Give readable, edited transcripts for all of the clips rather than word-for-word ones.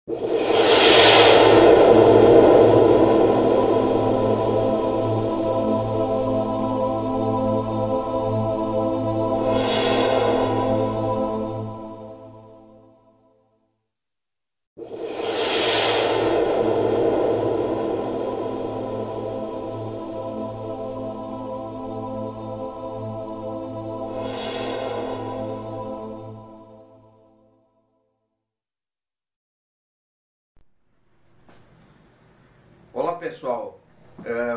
Olá pessoal,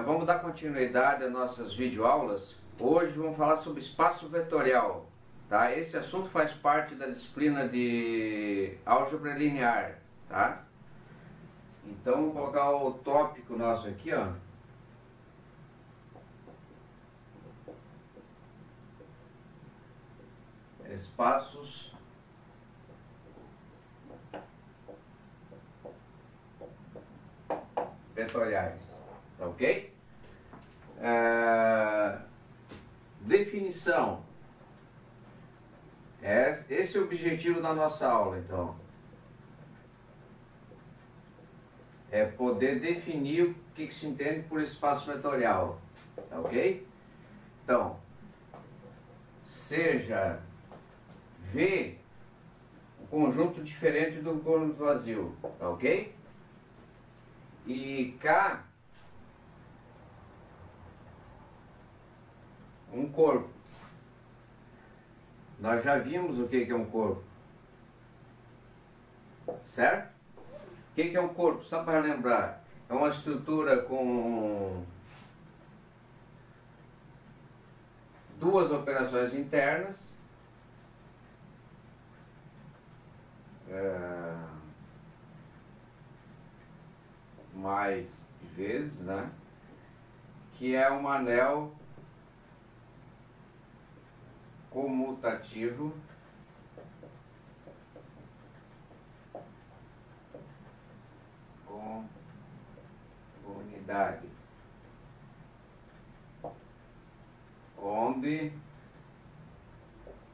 vamos dar continuidade às nossas videoaulas. Hoje vamos falar sobre espaço vetorial, tá? Esse assunto faz parte da disciplina de álgebra linear, tá? Então vamos colocar o tópico nosso aqui, ó. Espaços vetoriais, tá ok? Definição. Esse é o objetivo da nossa aula, então. É poder definir o que se entende por espaço vetorial, tá ok? Então, seja V um conjunto diferente do conjunto vazio, tá ok? E K um corpo. Nós já vimos o que é um corpo, certo? O que é um corpo? Só para lembrar, é uma estrutura com duas operações internas, mais vezes, né? Que é um anel comutativo com unidade, onde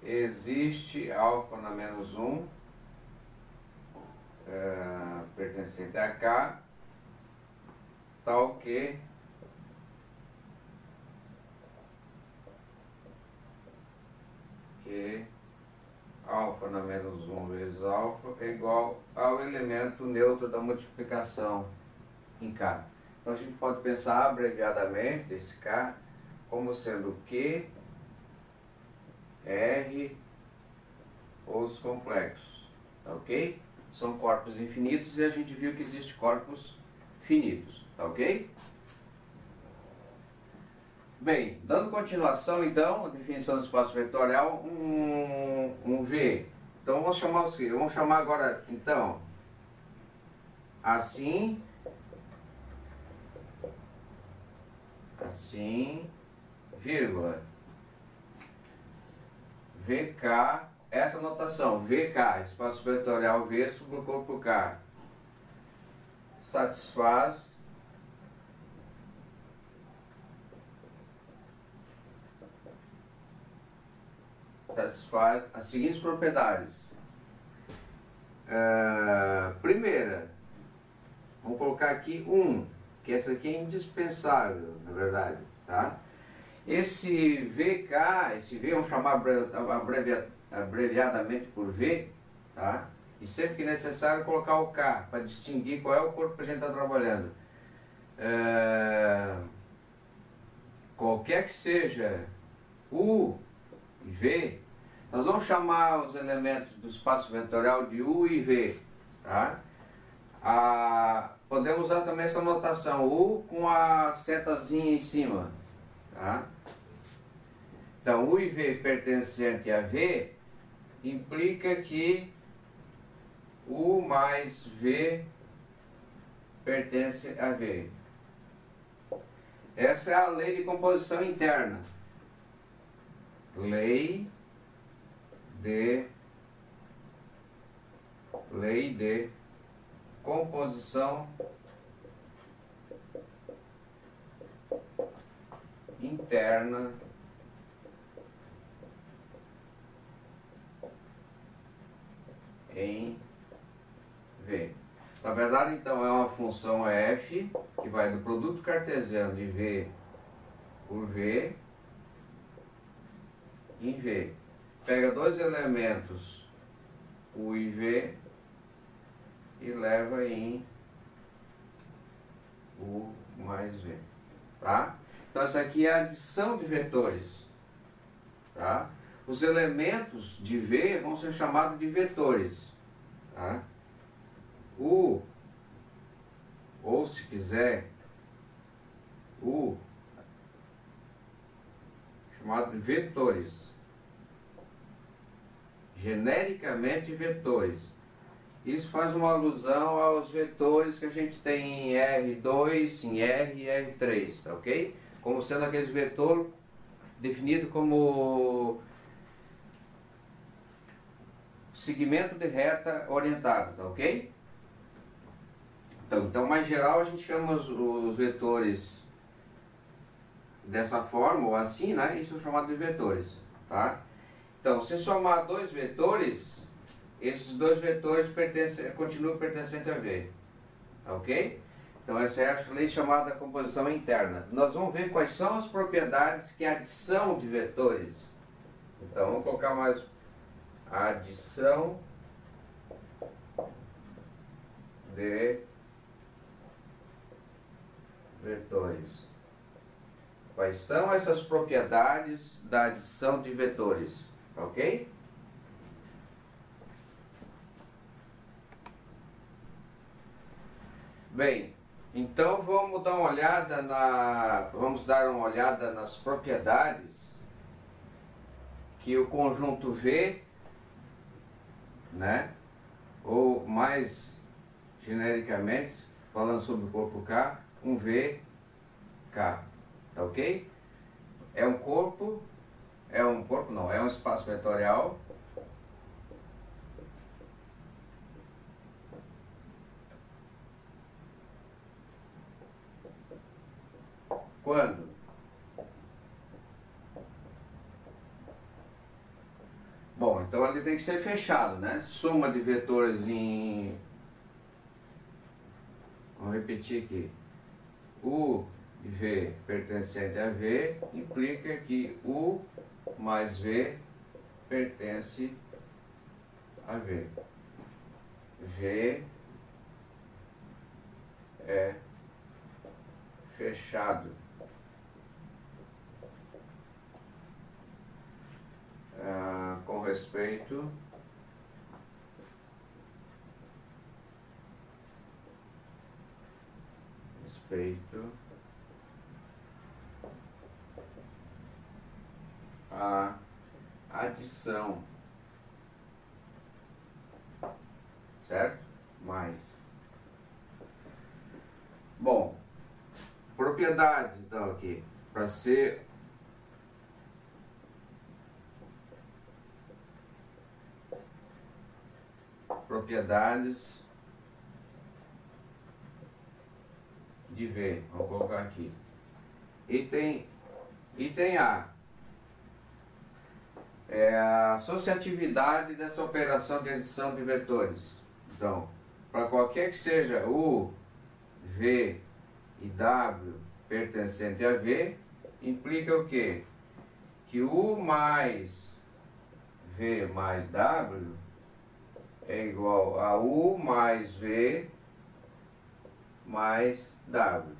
existe alfa na menos 1 pertencente a K, tal que alfa na menos 1 vezes alfa é igual ao elemento neutro da multiplicação em K. Então a gente pode pensar abreviadamente esse K como sendo Q, R ou os complexos, tá ok? São corpos infinitos e a gente viu que existem corpos finitos, tá ok? Bem, dando continuação então, a definição do espaço vetorial, um V. Então vamos chamar o C. Vamos chamar agora, então, assim, vírgula, VK, essa notação, VK, espaço vetorial V sobre o corpo K, satisfaz as seguintes propriedades. Primeira, vamos colocar aqui 1, que essa aqui é indispensável, na verdade, tá? Esse VK, esse V, vamos chamar abreviadamente por V, tá? E sempre que necessário colocar o K, para distinguir qual é o corpo que a gente está trabalhando. Qualquer que seja U e V, nós vamos chamar os elementos do espaço vetorial de U e V, tá? Podemos usar também essa notação U com a setazinha em cima, tá? Então U e V pertencente a V implica que U mais V pertence a V. Essa é a lei de composição interna. Lei de composição interna em V. Na verdade, então, é uma função f que vai do produto cartesiano de v por v em v. Pega dois elementos, u e v, e leva em u mais v. Tá? Então, essa aqui é a adição de vetores. Tá? Os elementos de v vão ser chamados de vetores. Tá? U, ou se quiser, U, chamado de vetores, genericamente vetores. Isso faz uma alusão aos vetores que a gente tem em R2, em R e R3, tá ok? Como sendo aqueles vetores definidos como segmento de reta orientado, tá ok? Então, mais geral, a gente chama os vetores dessa forma, ou assim, né? Isso é chamado de vetores, tá? Então, se somar dois vetores, esses dois vetores continuam pertencentes a V, tá ok? Então, essa é a lei chamada composição interna. Nós vamos ver quais são as propriedades que a adição de vetores. Então, vamos colocar mais adição de vetores. Quais são essas propriedades da adição de vetores? Ok? Bem, então vamos dar uma olhada nas propriedades que o conjunto V, né, ou mais genericamente, falando sobre o corpo K, um VK, tá ok? É um espaço vetorial quando bom, então ele tem que ser fechado, né? Soma de vetores em, vamos repetir aqui, U e V pertencente a V implica que U mais V pertence a V. V é fechado. Com respeito à adição, certo? Mais. Bom, propriedades então aqui, para ser propriedades de V, vou colocar aqui. Item A é a associatividade dessa operação de adição de vetores. Então, para qualquer que seja U, V e W pertencente a V, implica o quê? Que U mais V mais W é igual a U mais V mais W,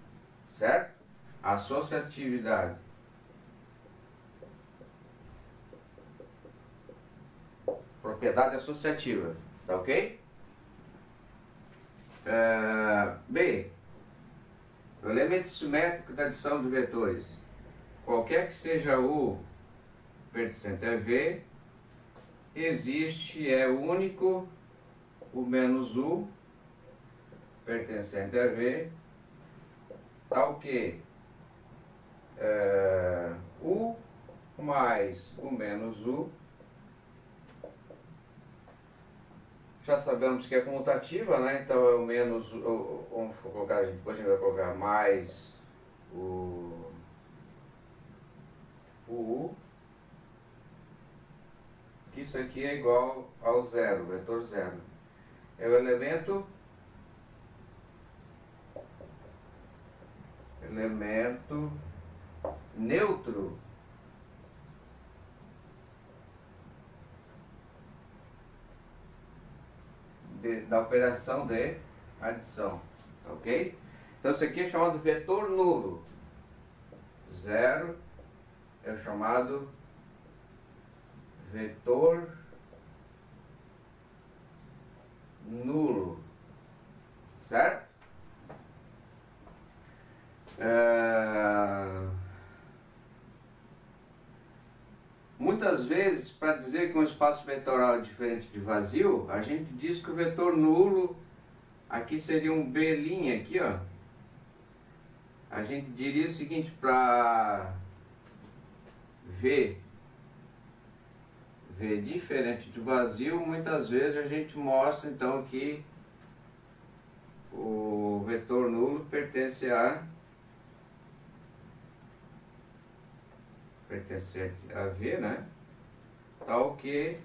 certo? Associatividade. Propriedade associativa, tá ok? B. O elemento simétrico da adição de vetores. Qualquer que seja U pertencente a V, existe, é único, o menos U pertencente a V, tal que U mais o menos U, já sabemos que é comutativa, né? Então é o menos, vamos colocar, depois a gente vai colocar mais o U, que isso aqui é igual ao zero, vetor zero. É o elemento elemento neutro da operação de adição, ok? Então isso aqui é chamado vetor nulo. 0 é o chamado vetor nulo, certo? Muitas vezes, para dizer que um espaço vetorial é diferente de vazio, a gente diz que o vetor nulo aqui seria um B' aqui, ó. A gente diria o seguinte, para V diferente de vazio, muitas vezes a gente mostra então que o vetor nulo pertence a V, né? Tal que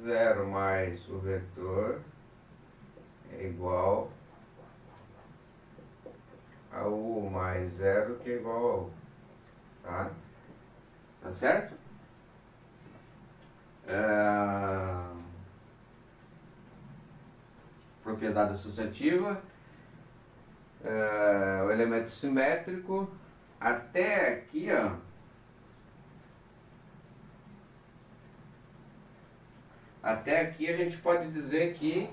0 mais o vetor é igual a U mais 0 que é igual a U, tá? Tá certo? Propriedade associativa, o elemento simétrico, até aqui, ó. Até aqui a gente pode dizer que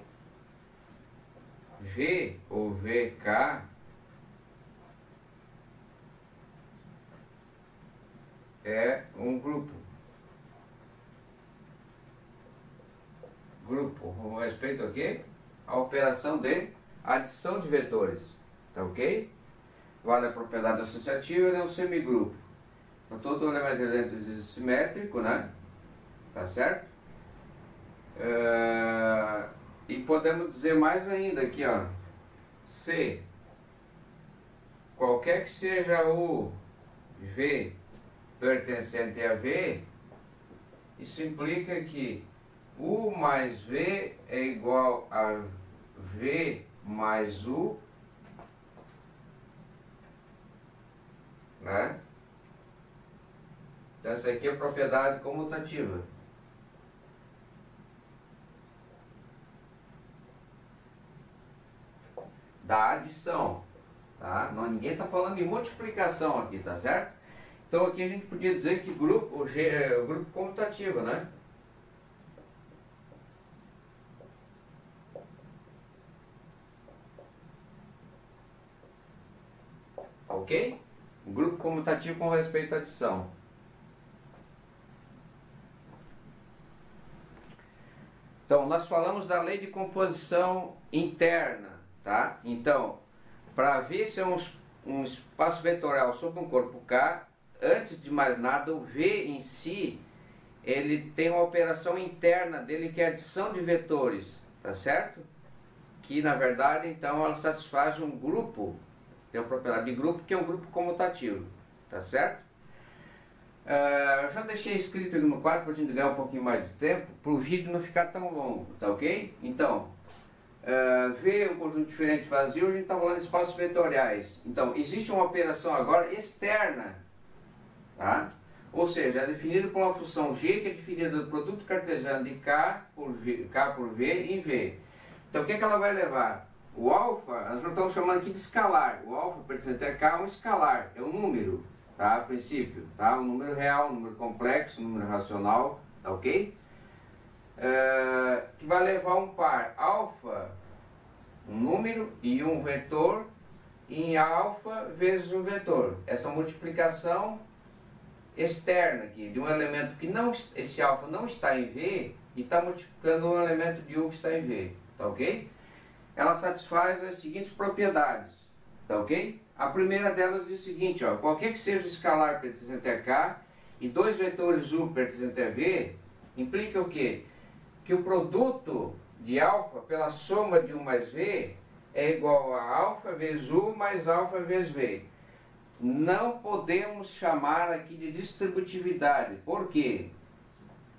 V ou VK é um grupo. Com respeito a quê? A operação de adição de vetores. Tá ok? Vale a propriedade associativa, ele é um semigrupo. Então todo elemento simétrico, né? Tá certo? E podemos dizer mais ainda aqui, ó. Se qualquer que seja o V pertencente a V, isso implica que U mais V é igual a V mais U, né? Então essa aqui é a propriedade comutativa. Da adição, tá? Não, ninguém está falando de multiplicação aqui, tá certo? Então aqui a gente podia dizer que grupo, o grupo comutativo, né? Ok? O grupo comutativo com respeito à adição. Então nós falamos da lei de composição interna, tá? Então, para ver se é um espaço vetorial sobre um corpo K, antes de mais nada, o V em si, ele tem uma operação interna dele que é a adição de vetores, tá certo? Que na verdade, então, ela satisfaz um grupo, tem a propriedade de grupo, que é um grupo comutativo, tá certo? Eu já deixei escrito aqui no quadro para a gente ganhar um pouquinho mais de tempo, para o vídeo não ficar tão longo, tá ok? Então, V, um conjunto diferente vazio, a gente está falando de espaços vetoriais. Então, existe uma operação agora externa, tá? Ou seja, é definida por uma função G que é definida do produto cartesiano de K por V em V. Então, o que é que ela vai levar? O alfa, nós não estamos chamando aqui de escalar. O alfa pertencente a K é um escalar, é um número, tá? A princípio, tá? Um número real, um número complexo, um número racional, tá ok? Que vai levar um par alfa, um número e um vetor, em alfa vezes um vetor. Essa multiplicação externa aqui, de um elemento que não, esse alfa não está em V, e está multiplicando um elemento de U que está em V, tá ok? Ela satisfaz as seguintes propriedades, tá ok? A primeira delas diz o seguinte, ó, qualquer que seja o escalar pertencente a K e dois vetores U pertencente a V, implica o quê? Que o produto de alfa pela soma de U mais V é igual a alfa vezes U mais alfa vezes V. Não podemos chamar aqui de distributividade. Por quê?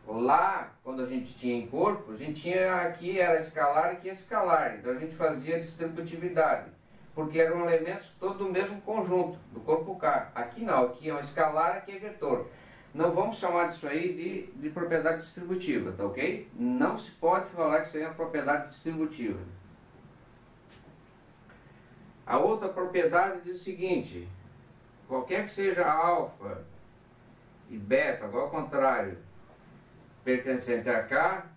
Lá, quando a gente tinha em corpo, a gente tinha aqui era escalar e aqui é escalar. Então a gente fazia distributividade. porque eram elementos todos do mesmo conjunto, do corpo K. Aqui não, aqui é um escalar, aqui é vetor. Não vamos chamar disso aí de propriedade distributiva, tá ok? Não se pode falar que isso aí é uma propriedade distributiva. A outra propriedade diz o seguinte: qualquer que seja alfa e beta, agora ao contrário, pertencente a K,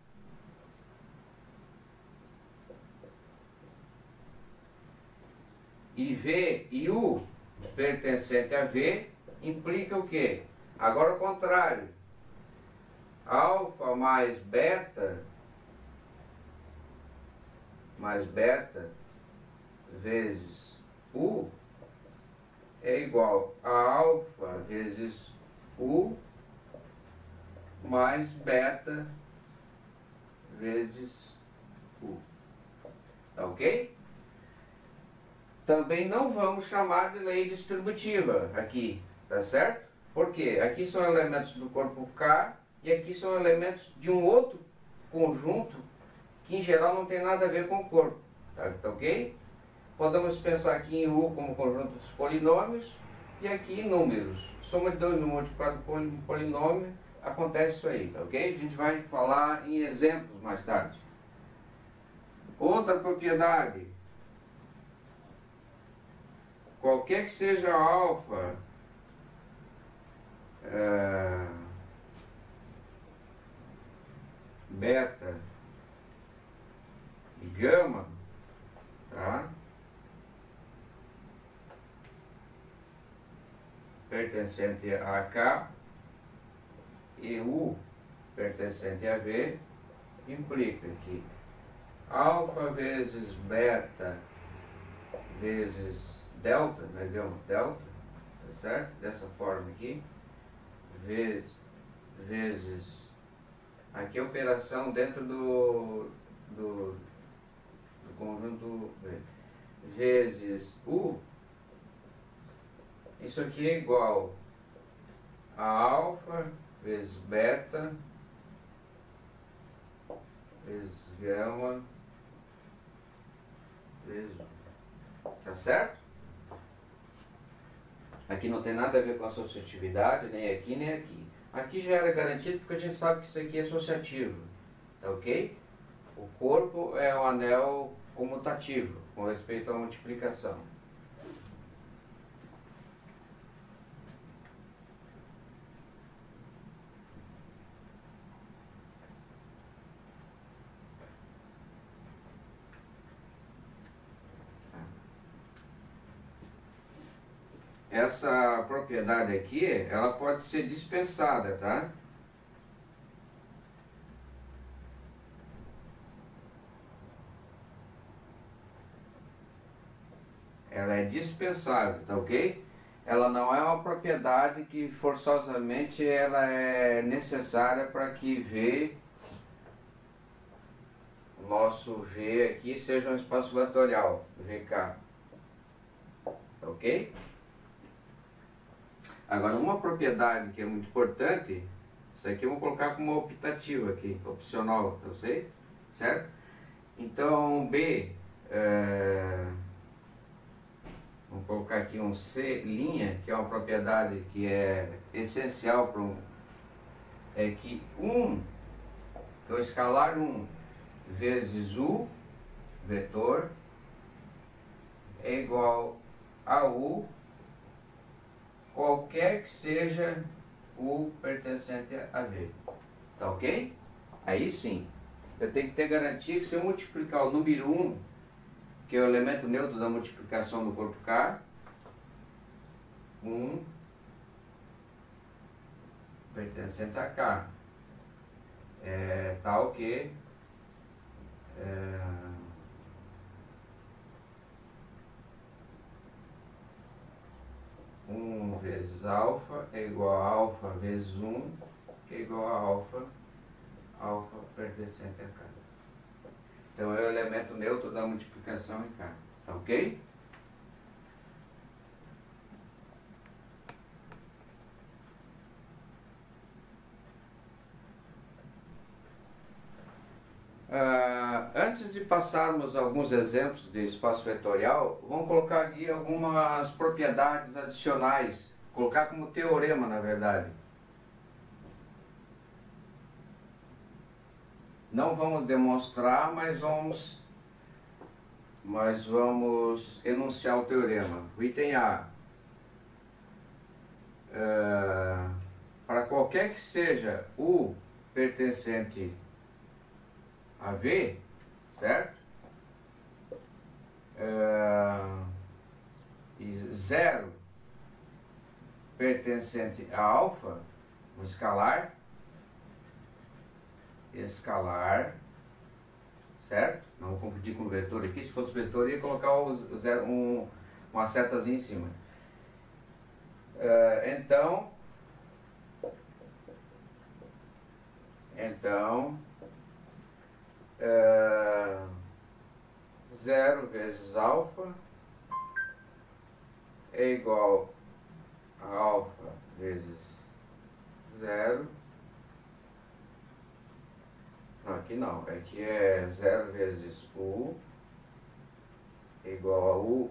e V e U pertencente a V, implica o quê? Agora ao contrário, alfa mais beta vezes U é igual a alfa vezes U mais beta vezes U. Tá ok? Também não vamos chamar de lei distributiva aqui, tá certo? Por quê? Aqui são elementos do corpo K e aqui são elementos de um outro conjunto que em geral não tem nada a ver com o corpo, tá ok? Podemos pensar aqui em U como conjunto dos polinômios e aqui em números. Soma de dois números multiplicado por um polinômio, acontece isso aí, tá ok? A gente vai falar em exemplos mais tarde. Outra propriedade: qualquer que seja alfa beta e gama, tá? Pertencente a K e U pertencente a V, implica que alfa vezes beta vezes delta, né, gama delta, tá certo? Dessa forma aqui, vezes, aqui é a operação dentro do conjunto V, vezes U, isso aqui é igual a alfa vezes beta vezes gama vezes U. Tá certo? Aqui não tem nada a ver com associatividade, nem aqui nem aqui. Aqui já era garantido porque a gente sabe que isso aqui é associativo, tá ok? O corpo é um anel comutativo com respeito à multiplicação. Essa propriedade aqui, ela pode ser dispensada, tá? Ela é dispensável, tá ok? Ela não é uma propriedade que forçosamente ela é necessária para que V, o nosso V aqui, seja um espaço vetorial, VK, tá ok? Agora, uma propriedade que é muito importante, isso aqui eu vou colocar como optativa aqui, opcional, tá certo? Então, B, vamos colocar aqui um C', que é uma propriedade que é essencial para é que que é o escalar 1 vezes U, vetor, é igual a U, qualquer que seja U pertencente a V, tá ok? Aí sim, eu tenho que ter garantia que se eu multiplicar o número 1, que é o elemento neutro da multiplicação do corpo K, 1 pertencente a K, é tal que 1 vezes alfa é igual a alfa vezes 1, que é igual a alfa pertencente a K. Então é o elemento neutro da multiplicação em K, tá ok? Antes de passarmos alguns exemplos de espaço vetorial, vamos colocar aqui algumas propriedades adicionais, colocar como teorema, na verdade. Não vamos demonstrar, mas vamos enunciar o teorema. O item A. Para qualquer que seja U pertencente a V, certo? E 0 pertencente a alfa, um escalar, certo? Não vou confundir com vetor aqui. Se fosse vetor, eu ia colocar uma setazinha em cima. Então 0 vezes alfa é igual a alfa vezes 0. Não, aqui não. Aqui é 0 vezes U é igual a U.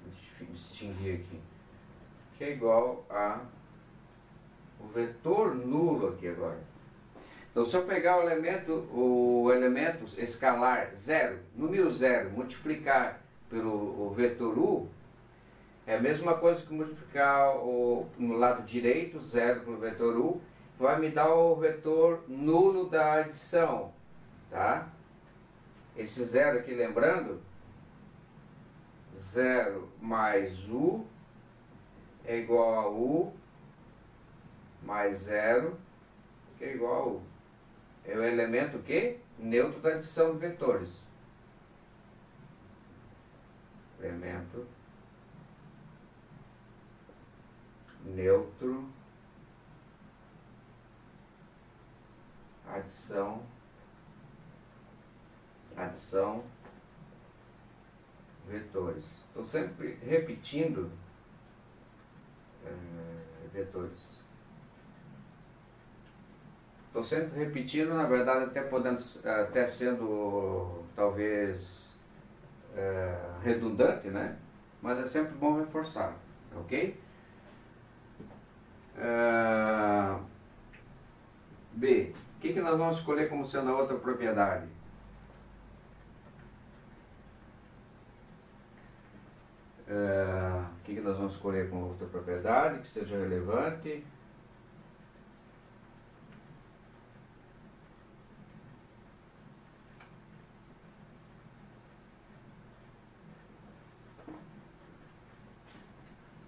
Deixa eu distinguir aqui. Que é igual a o vetor nulo aqui agora. Então, se eu pegar o elemento escalar 0, número 0, multiplicar pelo vetor U, é a mesma coisa que multiplicar no lado direito, 0 pelo vetor U, vai me dar o vetor nulo da adição, tá? Esse 0 aqui, lembrando, 0 mais U é igual a U mais 0, que é igual a U. É o elemento que? Neutro da adição de vetores. Elemento neutro, adição, vetores. Estou sempre repetindo vetores. Estou sempre repetindo, na verdade, até sendo talvez redundante, né? Mas é sempre bom reforçar, ok? B. O que nós vamos escolher como sendo a outra propriedade? O que nós vamos escolher como outra propriedade que seja relevante?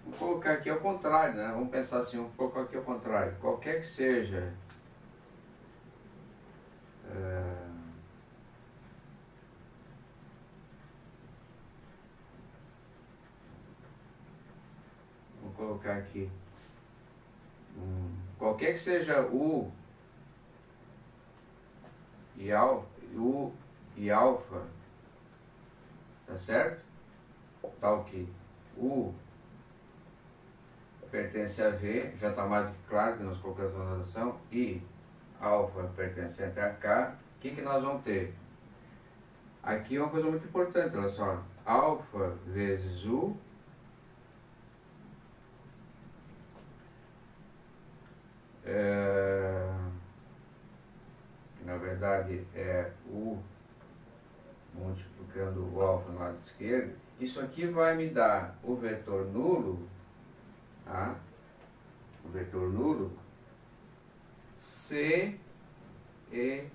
Vou colocar aqui ao contrário, né? Vamos pensar assim, vamos colocar aqui ao contrário. Qualquer que seja vou colocar aqui qualquer que seja U e alfa, tá certo? Tal que U pertence a V, já está mais claro que nós colocamos na notação, e alfa pertencente a K, o que nós vamos ter? Aqui é uma coisa muito importante, olha só, alfa vezes U que na verdade é U multiplicando o alfa no lado esquerdo. Isso aqui vai me dar o vetor nulo, tá? O vetor nulo se e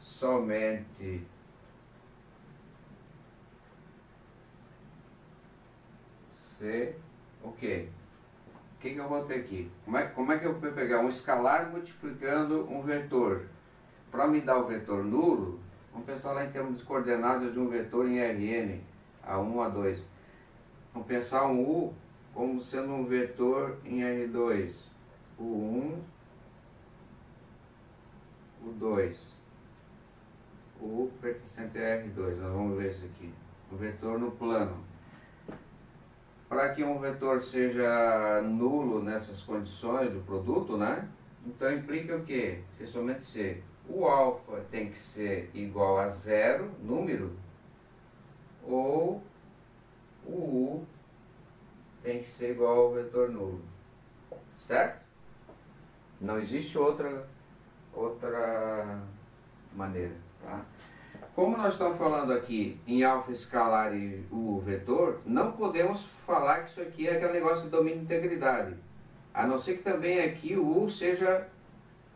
somente se o quê? O que eu vou ter aqui? Como é que eu vou pegar um escalar multiplicando um vetor? Para me dar o vetor nulo, vamos pensar lá em termos de coordenadas de um vetor em Rn, A1, A2. Vamos pensar um U como sendo um vetor em R2, U1, U2, U pertencente a R2, nós vamos ver isso aqui, um vetor no plano. Para que um vetor seja nulo nessas condições do produto, né? Então implica o quê? Que somente C. o alfa tem que ser igual a 0, número, ou o U tem que ser igual ao vetor nulo, certo? Não existe outra maneira, tá? Como nós estamos falando aqui em alfa escalar e U vetor, não podemos falar que isso aqui é aquele negócio de domínio de integridade, a não ser que também aqui o U seja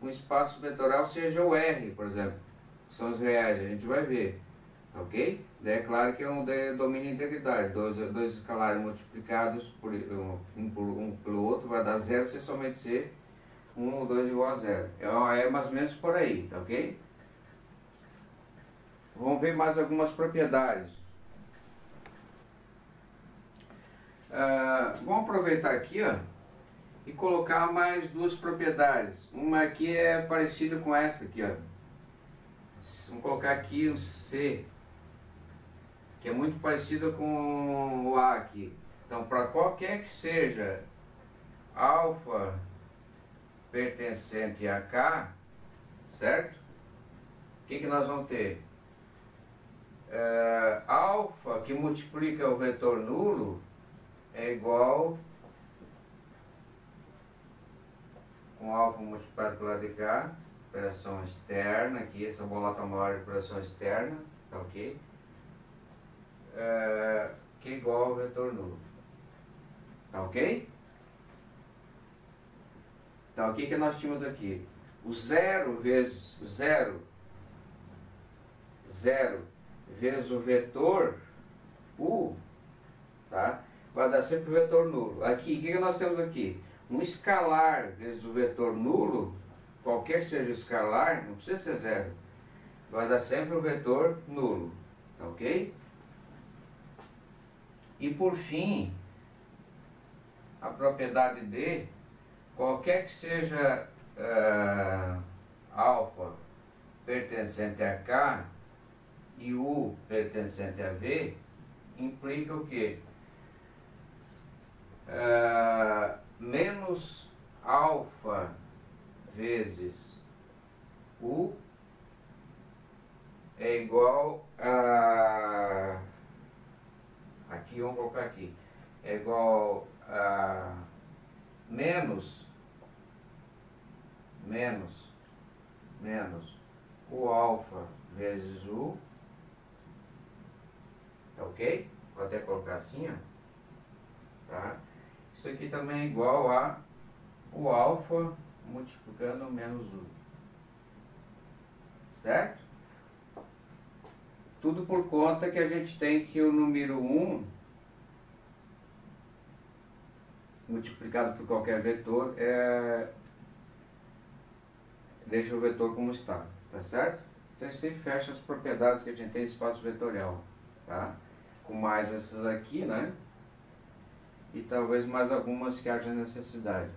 um espaço vetorial, seja o R, por exemplo, que são os reais, a gente vai ver, ok? Daí é claro que é um de domínio de integridade, dois escalares multiplicados por um pelo outro vai dar zero se somente ser 1 ou 2 igual a zero. É mais ou menos por aí, tá ok? Vamos ver mais algumas propriedades. Vamos aproveitar aqui, ó, e colocar mais duas propriedades. Uma aqui é parecida com essa aqui, ó. Vamos colocar aqui um C, que é muito parecido com o A aqui. Então, para qualquer que seja alfa pertencente a K, certo? O que nós vamos ter? Alfa que multiplica o vetor nulo é igual com alfa multiplicado pelo lado de cá, operação externa, aqui essa bolota maior é operação externa, tá ok? Que é igual ao vetor nulo, tá ok? Então o que nós tínhamos aqui? O 0 vezes o 0 vezes o vetor U, tá? Vai dar sempre o vetor nulo. Aqui, o que nós temos aqui? Um escalar vezes o vetor nulo, qualquer que seja o escalar, não precisa ser zero, vai dar sempre o vetor nulo, tá ok? E por fim, a propriedade D, qualquer que seja alfa pertencente a K e U pertencente a V, implica o quê? Menos alfa vezes U é igual a... Aqui, vamos colocar aqui. É igual a menos o alfa vezes U, ok? Vou até colocar assim, ó, tá? Isso aqui também é igual a o alfa multiplicando menos U, certo? Tudo por conta que a gente tem que o número 1 multiplicado por qualquer vetor deixa o vetor como está, tá certo? Então isso aí fecha as propriedades que a gente tem de espaço vetorial, tá? Com mais essas aqui, né? E talvez mais algumas que haja necessidade.